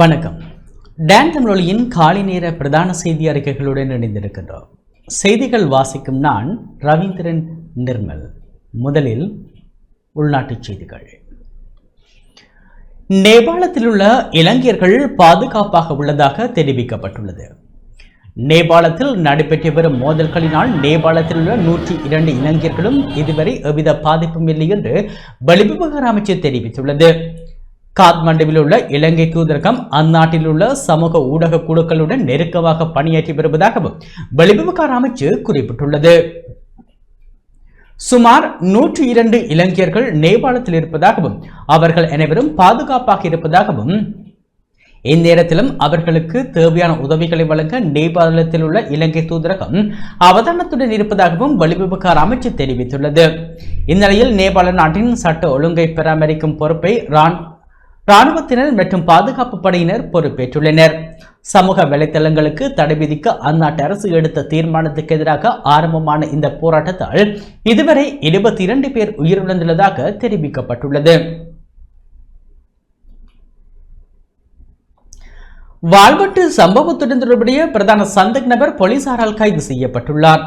வணக்கம். டான் தமிழொலியின் காலை நேர பிரதான செய்தி அறிக்கைகளுடன் இணைந்திருக்கின்றோம். செய்திகள் வாசிக்கும் நான் ரவீந்திரன் நிர்மல். முதலில் உள்நாட்டுச் செய்திகள். நேபாளத்தில் உள்ள இலங்கையர்கள் பாதுகாப்பாக உள்ளதாக தெரிவிக்கப்பட்டுள்ளது. நேபாளத்தில் நடைபெற்று வரும் மோதல்களினால் நேபாளத்தில் உள்ள 102 இலங்கையர்களும் இதுவரை எவ்வித பாதிப்பும் இல்லை என்று வெளிவிவகார அமைச்சர் தெரிவித்துள்ளது. காத்மண்டுவில் உள்ள இலங்கை தூதரகம் அந்நாட்டில் உள்ள சமூக ஊடக குழுக்களுடன் நெருக்கமாக பணியாற்றி வருவதாகவும் வெளிவிவகார அமைச்சு குறிப்பிட்டுள்ளது. சுமார் 102 இலங்கையர்கள் நேபாளத்தில் இருப்பதாகவும் அவர்கள் அனைவரும் பாதுகாப்பாக இருப்பதாகவும் இந்நேரத்திலும் அவர்களுக்கு தேவையான உதவிகளை வழங்க நேபாளத்தில் உள்ள இலங்கை தூதரகம் அவதானத்துடன் இருப்பதாகவும் வெளிவிவகார அமைச்சு தெரிவித்துள்ளது. இந்நிலையில் நேபாள நாட்டின் சட்ட ஒழுங்கை பராமரிக்கும் பொறுப்பை இராணுவத்தினர் மற்றும் பாதுகாப்பு படையினர் பொறுப்பேற்றுள்ளனர். சமூக வலைதளங்களுக்கு தடை விதிக்க அந்நாட்டு அரசு எடுத்த தீர்மானத்துக்கு எதிராக ஆரம்பமான இந்த போராட்டத்தால் இதுவரை 22 பேர் உயிரிழந்துள்ளதாக தெரிவிக்கப்பட்டுள்ளது. வாள்வெட்டு சம்பவத்துடன் தொடர்புடைய பிரதான சந்தேக நபர் போலீசாரால் கைது செய்யப்பட்டுள்ளார்.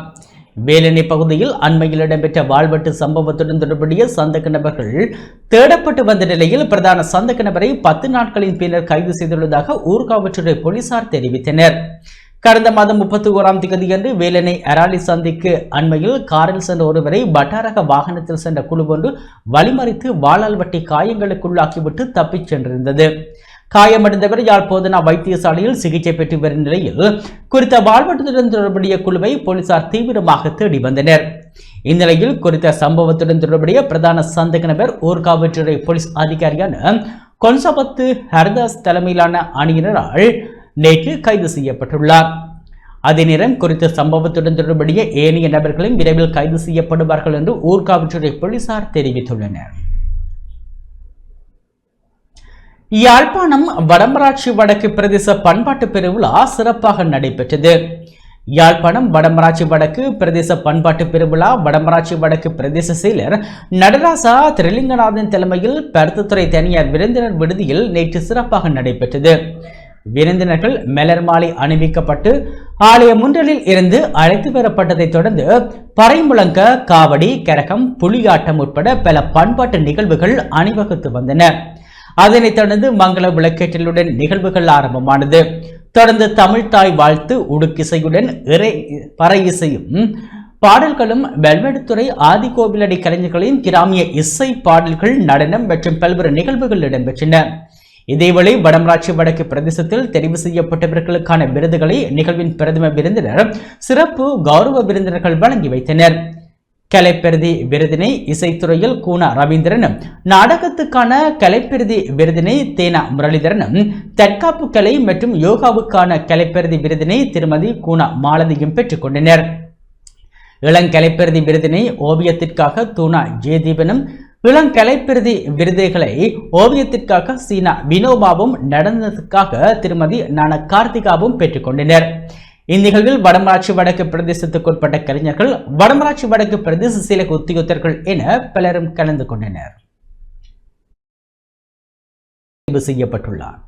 வேலணை பகுதியில் அண்மையில் இடம்பெற்ற வாள்வெட்டு சம்பவத்துடன் தொடர்புடைய சந்தேக நபர்கள் தேடப்பட்டு வந்த நிலையில் பிரதான சந்தேக நபரை 10 நாட்களின் பின்னர் கைது செய்துள்ளதாக ஊர்காவற்றுறை போலீசார் தெரிவித்தனர். கடந்த மாதம் 31ஆம் தேதியன்று வேலணை அராலி சந்திக்கு அண்மையில் காரில் சென்ற ஒருவரை பட்டாரக வாகனத்தில் சென்ற குழு ஒன்று வழிமறித்து வாளால் வெட்டி காயங்களுக்குள்ளாக்கிவிட்டு தப்பிச் சென்றிருந்தது. காயமடைந்தவர் யாழ் போதனா வைத்தியசாலையில் சிகிச்சை பெற்று வரும் நிலையில் குறித்த வாள்வெட்டுடன் தொடர்புடைய குழுவை போலீசார் தீவிரமாக தேடி வந்தனர். இந்நிலையில் குறித்த சம்பவத்துடன் தொடர்புடைய பிரதான சந்தேக நபர் ஊர்காவற்றுறை போலீஸ் அதிகாரியான கொன்சபத்து ஹர்தாஸ் தலைமையிலான அணியினரால் நேற்று கைது செய்யப்பட்டுள்ளார். அதே நேரம் குறித்த சம்பவத்துடன் தொடர்புடைய ஏனைய நபர்களும் விரைவில் கைது செய்யப்படுவார்கள் என்று ஊர்காவற்றுறை போலீசார் தெரிவித்துள்ளனர். யாழ்ப்பாணம் வடமராட்சி வடக்கு பிரதேச பண்பாட்டு பெருவிழா சிறப்பாக நடைபெற்றது. யாழ்ப்பாணம் வடமராட்சி வடக்கு பிரதேச பண்பாட்டு பெருவிழா வடமராட்சி வடக்கு பிரதேச செயலர் நடராசா திரிலிங்கநாதன் தலைமையில் பருத்தித்துறை தனியார் விருந்தினர் விடுதியில் நேற்று சிறப்பாக நடைபெற்றது. விருந்தினர்கள் மலர் மாலை அணிவிக்கப்பட்டு ஆலய முன்றலில் இருந்து அழைத்து வரப்பட்டதை தொடர்ந்து பறைமுழங்க, காவடி, கரகம், புலியாட்டம் உட்பட பல பண்பாட்டு நிகழ்வுகள் அணிவகுத்து வந்தன. அதனைத் தொடர்ந்து மங்கள விளக்கேற்றலுடன் நிகழ்வுகள் ஆரம்பமானது. தொடர்ந்து தமிழ் தாய் வாழ்த்து, உடுக்கிசையுடன் பறை இசையும் பாடல்களும், வெல்வெடுத்துறை ஆதிகோவிலடி கலைஞர்களின் கிராமிய இசை பாடல்கள், நடனம் மற்றும் பல்வேறு நிகழ்வுகள் இடம்பெற்றன. இதேவேளை வடமராட்சி வடக்கு பிரதேசத்தில் தெரிவு செய்யப்பட்டவர்களுக்கான விருதுகளை நிகழ்வின் பிரதம விருந்தினர் சிறப்பு கௌரவ விருந்தினர்கள் வழங்கி வைத்தனர். கலைப்பிரதி விருதினை இசைத்துறையில் கூனா ரவீந்திரனும், நாடகத்துக்கான கலைப்பிரதி விருதினை தேனா முரளிதரனும், தற்காப்பு கலை மற்றும் யோகாவுக்கான கலைப்பிரதி விருதினை திருமதி கூனா மாலதியும் பெற்றுக் கொண்டனர். இளங்கலைப்பிரதி விருதினை ஓவியத்திற்காக தூணா ஜெயதீபனும், இளங்கலைப்பிரதி விருதுகளை ஓவியத்திற்காக சீனா வினோபாவும், நடனத்துக்காக திருமதி நான கார்த்திகாவும் பெற்றுக் கொண்டனர். இந்நிகழ்வில் வடமராட்சி வடக்கு பிரதேசத்துக்குட்பட்ட கலைஞர்கள், வடமராட்சி வடக்கு பிரதேச செயலக உத்தியோகத்தர்கள் என பலரும் கலந்து கொண்டனர். செய்யப்பட்டுள்ளார்.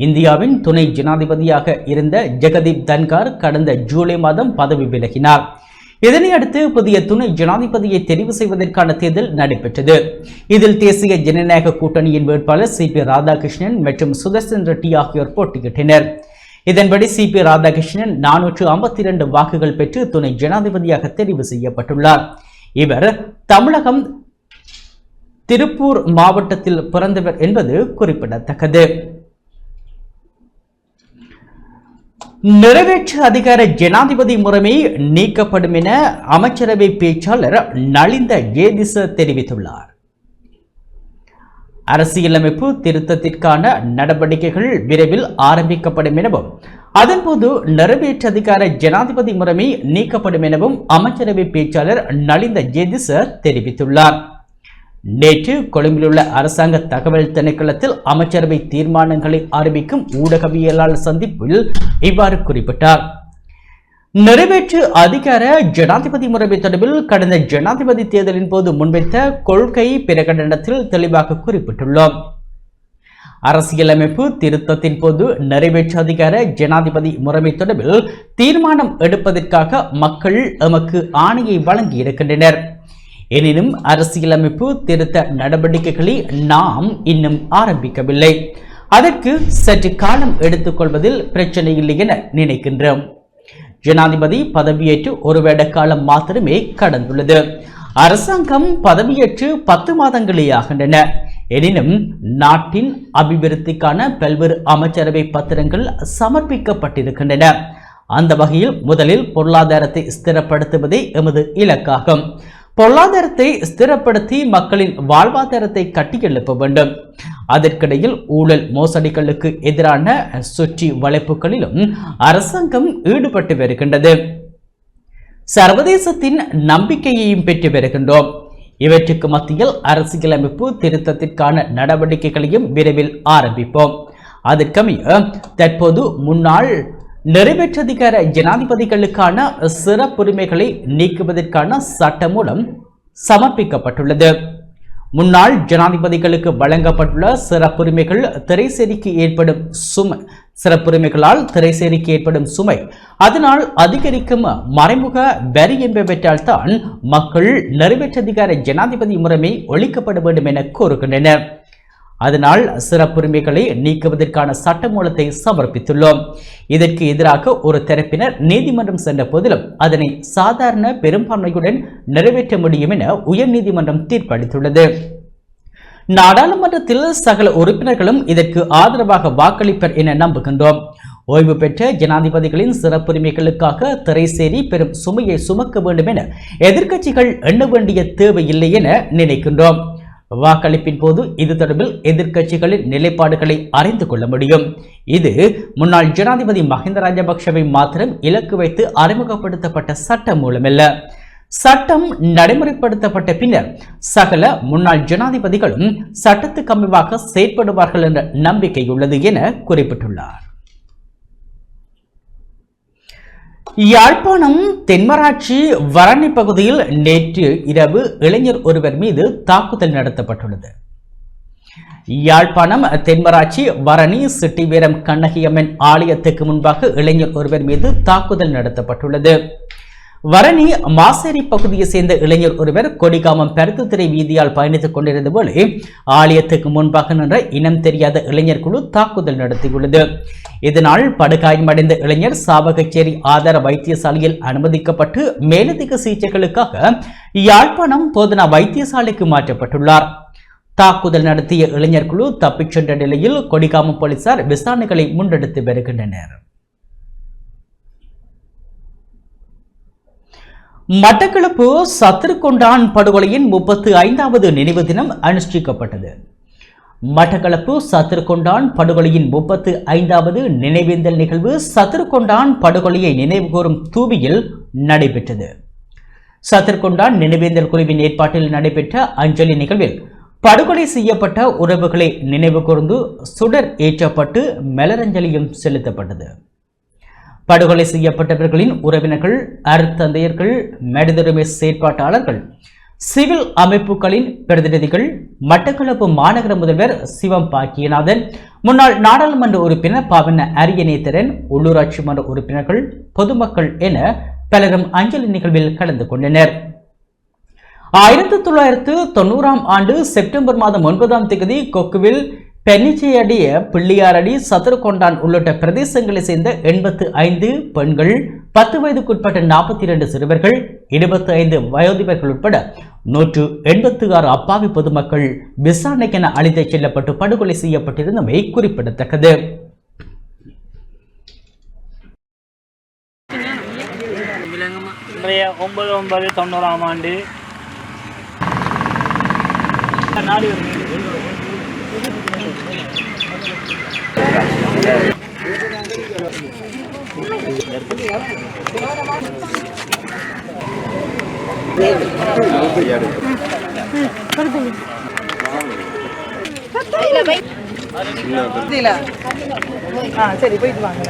இந்தியாவின் துணை ஜனாதிபதியாக இருந்த ஜெகதீப் தன்கார் கடந்த ஜூலை மாதம் பதவி விலகினார். இதனையடுத்து புதிய துணை ஜனாதிபதியை தெரிவு செய்வதற்கான தேர்தல் நடைபெற்றது. இதில் தேசிய ஜனநாயக கூட்டணியின் வேட்பாளர் CP ராதாகிருஷ்ணன் மற்றும் சுதர்சன் ரெட்டி ஆகியோர் போட்டியிட்டனர். இதன்படி CP ராதாகிருஷ்ணன் 452 வாக்குகள் பெற்று துணை ஜனாதிபதியாக தெரிவு செய்யப்பட்டுள்ளார். இவர் தமிழகம் திருப்பூர் மாவட்டத்தில் பிறந்தவர் என்பது குறிப்பிடத்தக்கது. நிறைவேற்று அதிகார ஜனாதிபதி முறைமை நீக்கப்படும் என அமைச்சரவை பேச்சாளர் நலிந்த ஜேதிச தெரிவித்துள்ளார். அரசியலமைப்பு திருத்தத்திற்கான நடவடிக்கைகள் விரைவில் ஆரம்பிக்கப்படும் எனவும் அதன்போது நிறைவேற்று அதிகார ஜனாதிபதி முறைமை நீக்கப்படும் எனவும் அமைச்சரவை பேச்சாளர் நலிந்த ஜேதிச தெரிவித்துள்ளார். நேற்று கொழும்பில் உள்ள அரசாங்க தகவல் திணைக்களத்தில் அமைச்சரவை தீர்மானங்களை அறிவிக்கும் ஊடகவியலாளர் சந்திப்பில் இவ்வாறு குறிப்பிட்டார். நிறைவேற்று அதிகார ஜனாதிபதி முறைமை தொடர்பில் கடந்த ஜனாதிபதி தேர்தலின் போது முன்வைத்த கொள்கை பிரகடனத்தில் தெளிவாக குறிப்பிட்டுள்ளோம். அரசியலமைப்பு திருத்தத்தின் போது நிறைவேற்று அதிகார ஜனாதிபதி முறைமை தொடர்பில் தீர்மானம் எடுப்பதற்காக மக்கள் எமக்கு ஆணையை வழங்கி இருக்கின்றனர். எனினும் அரசியலமைப்பு திருத்த நடவடிக்கைகளை நாம் இன்னும் ஆரம்பிக்கவில்லை. அதற்கு சற்று காலம் எடுத்துக்கொள்வதில் பிரச்சனை இல்லை என நினைக்கின்றோம். ஜனாதிபதி பதவியேற்று ஒரு வருட காலம் மாத்திரமே கடந்துள்ளது. அரசாங்கம் பதவியேற்று 10 மாதங்களே ஆகின்றன. எனினும் நாட்டின் அபிவிருத்திக்கான பல்வேறு அமைச்சரவை பத்திரங்கள் சமர்ப்பிக்கப்பட்டிருக்கின்றன. அந்த வகையில் முதலில் பொருளாதாரத்தை ஸ்திரப்படுத்துவதே எமது இலக்காகும். பொருளாதாரத்தை ஸ்திரப்படுத்தி மக்களின் வாழ்வாதாரத்தை கட்டியெழுப்ப வேண்டும். அதற்கிடையில் ஊழல் மோசடிகளுக்கு எதிரான சுற்றி வளைப்புகளிலும் அரசாங்கம் ஈடுபட்டு வருகின்றது. சர்வதேசத்தின் நம்பிக்கையையும் பெற்று வருகின்றோம். இவற்றுக்கு மத்தியில் அரசியலமைப்பு திருத்தத்திற்கான நடவடிக்கைகளையும் விரைவில் ஆரம்பிப்போம். அதற்கமைய தற்போது முன்னாள் நிறைவேற்றதிகார ஜனாதிபதிகளுக்கான சிறப்புரிமைகளை நீக்குவதற்கான சட்டமூலம் சமர்ப்பிக்கப்பட்டுள்ளது. முன்னாள் ஜனாதிபதிகளுக்கு வழங்கப்பட்டுள்ள சிறப்புரிமைகள் திரைசேரிக்கு ஏற்படும் சுமை சிறப்புரிமைகளால் திரைசேரிக்கு ஏற்படும் சுமை அதனால் அதிகரிக்கும் மறைமுக வரி என்பவற்றால் தான் மக்கள் நிறைவேற்றதிகார ஜனாதிபதி முறைமை ஒழிக்கப்பட வேண்டும் என கூறுகின்றனர். அதனால் சிறப்புரிமைகளை நீக்குவதற்கான சட்டமூலத்தை சமர்ப்பித்துள்ளோம். இதற்கு எதிராக ஒரு தரப்பினர் நீதிமன்றம் சென்ற போதிலும் அதனை சாதாரண பெரும்பான்மையுடன் நிறைவேற்ற முடியும் என உயர்நீதிமன்றம் தீர்ப்பளித்துள்ளது. நாடாளுமன்றத்தில் சகல உறுப்பினர்களும் இதற்கு ஆதரவாக வாக்களிப்பர் என நம்புகின்றோம். ஓய்வு பெற்ற ஜனாதிபதிகளின் சிறப்புரிமைகளுக்காக திரைசேரி பெரும் சுமையை சுமக்க வேண்டும் என எதிர்க்கட்சிகள் எண்ண வேண்டிய தேவையில்லை என நினைக்கின்றோம். வாக்களிப்பின் போது இது தொடர்பில் எதிர்க்கட்சிகளின் நிலைப்பாடுகளை அறிந்து கொள்ள முடியும். இது முன்னாள் ஜனாதிபதி மஹிந்த ராஜபக்ஷவை மாத்திரம் இலக்கு வைத்து அறிமுகப்படுத்தப்பட்ட சட்டம் மூலமல்ல. சட்டம் நடைமுறைப்படுத்தப்பட்ட பின்னர் சகல முன்னாள் ஜனாதிபதிகளும் சட்டத்துக்கு அமைவாக செயற்படுவார்கள் என்ற நம்பிக்கை உள்ளது என குறிப்பிட்டுள்ளார். யாழ்ப்பாணம் தென்மராட்சி வரணி பகுதியில் நேற்று இரவு இளைஞர் ஒருவர் மீது தாக்குதல் நடத்தப்பட்டுள்ளது. யாழ்ப்பாணம் தென்மராட்சி வரணி சிட்டிவீரம் கண்ணகியம்மன் ஆலயத்துக்கு முன்பாக இளைஞர் ஒருவர் மீது தாக்குதல் நடத்தப்பட்டுள்ளது. வரணி மாசேரி பகுதியை சேர்ந்த இளைஞர் ஒருவர் கொடிகாமம் பருத்துத்துறை வீதியால் பயணித்துக் கொண்டிருந்த போது ஆலயத்துக்கு முன்பாக நின்ற இனம் தெரியாத இளைஞர் குழு தாக்குதல் நடத்தியுள்ளது. இதனால் படுகாயமடைந்த இளைஞர் சாவகச்சேரி ஆதார வைத்தியசாலையில் அனுமதிக்கப்பட்டு மேலதிக சிகிச்சைகளுக்காக யாழ்ப்பாணம் போதனா வைத்தியசாலைக்கு மாற்றப்பட்டுள்ளார். தாக்குதல் நடத்திய இளைஞர் குழு தப்பிச் சென்ற நிலையில் கொடிகாமம் போலீசார் விசாரணைகளை முன்னெடுத்து வருகின்றனர். மட்டக்களப்பு சத்திருக்கொண்டான் படுகொலையின் 35வது நினைவு தினம் அனுஷ்டிக்கப்பட்டது. மட்டக்களப்பு சத்திருக்கொண்டான் படுகொலையின் 35வது நினைவேந்தல் நிகழ்வு சத்திருக்கொண்டான் படுகொலையை நினைவுகூரும் தூபியில் நடைபெற்றது. சத்திருக்கொண்டான் நினைவேந்தல் குழுவின் ஏற்பாட்டில் நடைபெற்ற அஞ்சலி நிகழ்வில் படுகொலை செய்யப்பட்ட உறவுகளை நினைவு கூர்ந்து சுடர் ஏற்றப்பட்டு மலரஞ்சலியும் செலுத்தப்பட்டது. படுகொலை செய்யப்பட்டவர்களின் உறவினர்கள், அருத்தந்தையர்கள், மனிதுரிமை செயற்பாட்டாளர்கள், சிவில் அமைப்புகளின் பிரதிநிதிகள், மட்டக்களப்பு மாநகர முதல்வர் சிவம் பாக்கியநாதன், முன்னாள் நாடாளுமன்ற உறுப்பினர் பாவண்ண அரியநேத்திரன், உள்ளூராட்சி மன்ற உறுப்பினர்கள், பொதுமக்கள் என பலரும் அஞ்சலி நிகழ்வில் கலந்து கொண்டனர். 1990ஆம் ஆண்டு செப்டம்பர் மாதம் 9ஆம் தேதி கொக்குவில் பென்னிச்சையடிய பிள்ளையாரடி சத்திருக்கொண்டான் உள்ளிட்ட பிரதேசங்களை சேர்ந்த 85 பெண்கள், 10 வயதுக்குட்பட்ட 42 சிறுவர்கள், 25 வயோதிபர்கள் உட்பட 186 அப்பாவி பொதுமக்கள் விசாரணைக்கென அழைத்துச் செல்லப்பட்டு படுகொலை செய்யப்பட்டிருந்தமை குறிப்பிடத்தக்கது. இன்றைய 9/9/90ஆம் ஆண்டு சரி போயிட்டு வாங்க.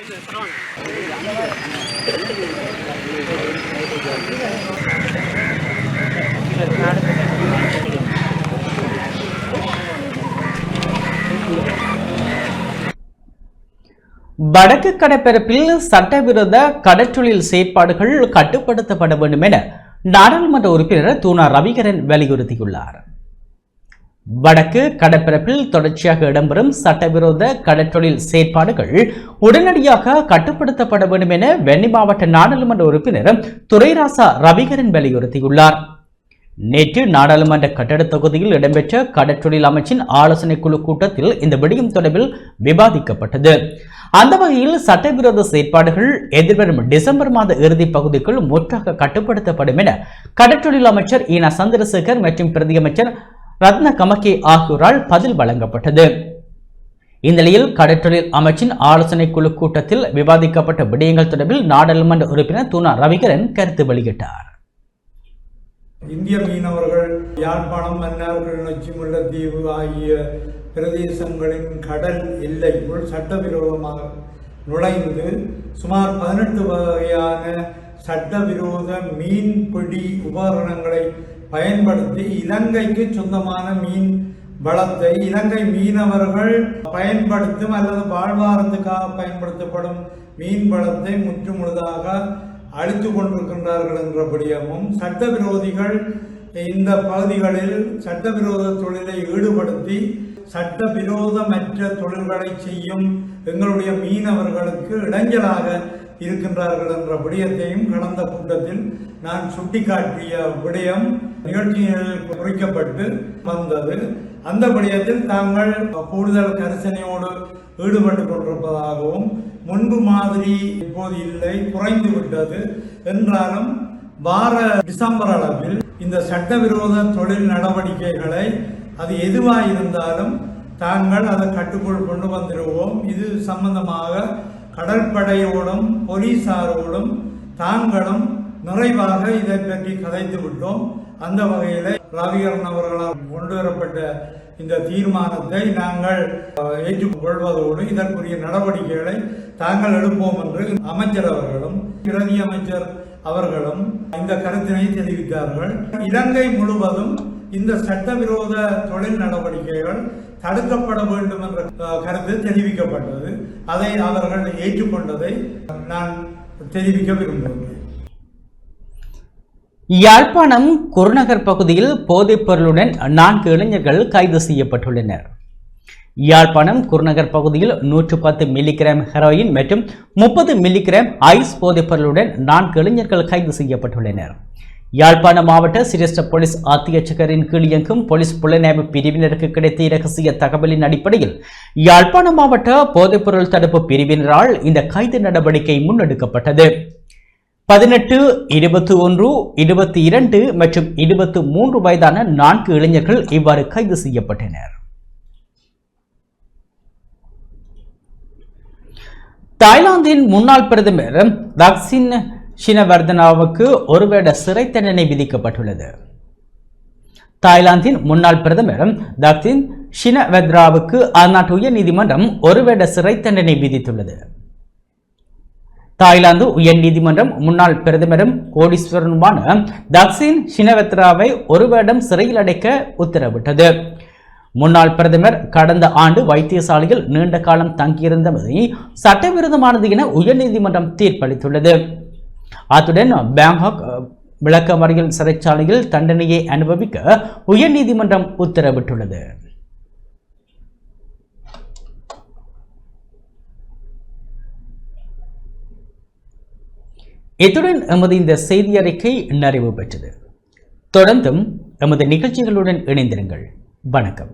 வடக்கு கடற்பரப்பில் சட்டவிரோத கடற்றொழில் செயற்பாடுகள் கட்டுப்படுத்தப்பட வேண்டும் என நாடாளுமன்ற உறுப்பினர் தூணா ரவிகரன் வலியுறுத்தியுள்ளார். வடக்கு கடற்பரப்பில் தொடர்ச்சியாக இடம்பெறும் சட்டவிரோத கடற்றொழில் செயற்பாடுகள் உடனடியாக கட்டுப்படுத்தப்பட வேண்டும் என வெண்ணி மாவட்ட நாடாளுமன்ற உறுப்பினர் துரைராசா ரவிகரன் வலியுறுத்தியுள்ளார். நேற்று நாடாளுமன்ற கட்டட தொகுதியில் இடம்பெற்ற கடற்றொழில் அமைச்சின் ஆலோசனை குழு கூட்டத்தில் இந்த விடயம் தொடர்பில் விவாதிக்கப்பட்டது. அந்த வகையில் சட்டவிரோத செயற்பாடுகள் எதிர்வரும் டிசம்பர் மாத இறுதி பகுதிக்குள் முற்றாக கட்டுப்படுத்தப்படும் என கடற்றொழில் அமைச்சர் ஈனா சந்திரசேகர் மற்றும் பிரதியமைச்சர் ரத்ன கமக்கே ஆகியோரால் பதில் வழங்கப்பட்டது. இந்நிலையில் கடற்றொழில் அமைச்சின் ஆலோசனை குழு கூட்டத்தில் விவாதிக்கப்பட்ட விடயங்கள் தொடர்பில் நாடாளுமன்ற உறுப்பினர் தூணா ரவிகரன் கருத்து வெளியிட்டார். இந்திய மீனவர்கள் யாழ்ப்பாணம், மன்னார், கிளிநொச்சி, முல்லைத்தீவு ஆகிய பிரதேசங்களின் கடல் எல்லைக்குள் சட்டவிரோதமாக நுழைந்து சுமார் 18 வகையான சட்டவிரோத மீன்பிடி உபகரணங்களை பயன்படுத்தி இலங்கைக்கு சொந்தமான மீன் வளத்தை இலங்கை மீனவர்கள் பயன்படுத்தும் அல்லது வாழ்வாரத்துக்காக பயன்படுத்தப்படும் மீன் வளத்தை முற்றுமுழுதாக அழித்து கொண்டிருக்கின்றார்கள் என்ற விடயமும், சட்டவிரோதிகள் இந்த பகுதிகளில் சட்டவிரோத தொழிலை ஈடுபடுத்தி சட்டவிரோதமற்ற தொழில்களை செய்யும் எங்களுடைய மீனவர்களுக்கு இடைஞ்சலாக இருக்கின்றார்கள் என்ற விடயத்தையும் கடந்த கூட்டத்தில் நான் சுட்டிக்காட்டிய விடயம் நிகழ்ச்சிகளில் குறிக்கப்பட்டு வந்தது. அந்த விடயத்தில் தாங்கள் கூடுதல் கரிசனையோடு ஈடுபட்டுக் கொண்டிருப்பதாகவும், முன்பு மாதிரி இப்போது இல்லை, குறைந்து விட்டது என்றாலும் வார டிசம்பர் அளவில் இந்த சட்டவிரோத தொழில் நடவடிக்கைகளை அது எதுவாக இருந்தாலும் தாங்கள் அதை கட்டுக்குள் கொண்டு வந்துடுவோம். இது சம்பந்தமாக கடற்படையோடும் போலீசாரோடும் தாங்களும் நிறைவாக இதை பற்றி கதைத்து விட்டோம். அந்த வகையில் ரவிகரன் அவர்களால் கொண்டு வரப்பட்ட இந்த தீர்மானத்தை நாங்கள் ஏற்றுக்கொள்வதோடு இதற்குரிய நடவடிக்கைகளை தாங்கள் எடுப்போம் என்று அமைச்சர் அவர்களும் பிரதி அமைச்சர் அவர்களும் இந்த கருத்தினை தெரிவித்தார்கள். இலங்கை முழுவதும் இந்த சட்டவிரோத தொழில் நடவடிக்கைகள் தடுக்கப்பட வேண்டும் என்ற கருத்து தெரிவிக்கப்பட்டது. அதை அவர்கள் ஏற்றுக்கொண்டதை நான் தெரிவிக்க விரும்புகிறேன். யாழ்ப்பாணம் குருநகர் பகுதியில் போதைப் பொருளுடன் 4 இளைஞர்கள் கைது செய்யப்பட்டுள்ளனர். யாழ்ப்பாணம் குருநகர் பகுதியில் 110 மில்லிகிராம் ஹெரோயின் மற்றும் 30 மில்லிகிராம் ஐஸ் போதைப் பொருளுடன் 4 இளைஞர்கள் கைது செய்யப்பட்டுள்ளனர். யாழ்ப்பாணம் மாவட்ட சிரேஷ்ட போலீஸ் அத்தியட்சகரின் கீழ் இயங்கும் போலீஸ் புலனாய்வு பிரிவினருக்கு கிடைத்த இரகசிய தகவலின் அடிப்படையில் யாழ்ப்பாணம் மாவட்ட போதைப்பொருள் தடுப்பு பிரிவினரால் இந்த கைது நடவடிக்கை முன்னெடுக்கப்பட்டது. 18, 21, 22 மற்றும் 23 வயதான 4 இளைஞர்கள் இவ்வாறு கைது செய்யப்பட்டனர். தாய்லாந்தின் முன்னாள் பிரதமர் தக்சின் ஷினவர்தனாவுக்கு 1 வருட சிறை தண்டனை விதிக்கப்பட்டுள்ளது. தாய்லாந்தின் முன்னாள் பிரதமர் தக்சின் ஷினவர்தனாவுக்கு அந்நாட்டு உயர் நீதிமன்றம் 1 வருட சிறை தண்டனை விதித்துள்ளது. தாய்லாந்து உயர் நீதிமன்றம் முன்னாள் பிரதமரும் கோடீஸ்வரனுமான தக்சின் ஷினவர்தனாவை 1 வருடம் சிறையில் அடைக்க உத்தரவிட்டது. முன்னாள் பிரதமர் கடந்த ஆண்டு வைத்தியசாலையில் நீண்ட காலம் தங்கியிருந்தமை சட்டவிரோதமானது என உயர்நீதிமன்றம் தீர்ப்பளித்துள்ளது. அத்துடன் பாங்காக் விளக்கமறியல் சிறைச்சாலையில் தண்டனையை அனுபவிக்க உயர்நீதிமன்றம் உத்தரவிட்டுள்ளது. இத்துடன் எமது இந்த செய்தி அறிக்கை நிறைவு பெற்றது. தொடர்ந்தும் எமது நிகழ்ச்சிகளுடன் இணைந்திருங்கள். வணக்கம்.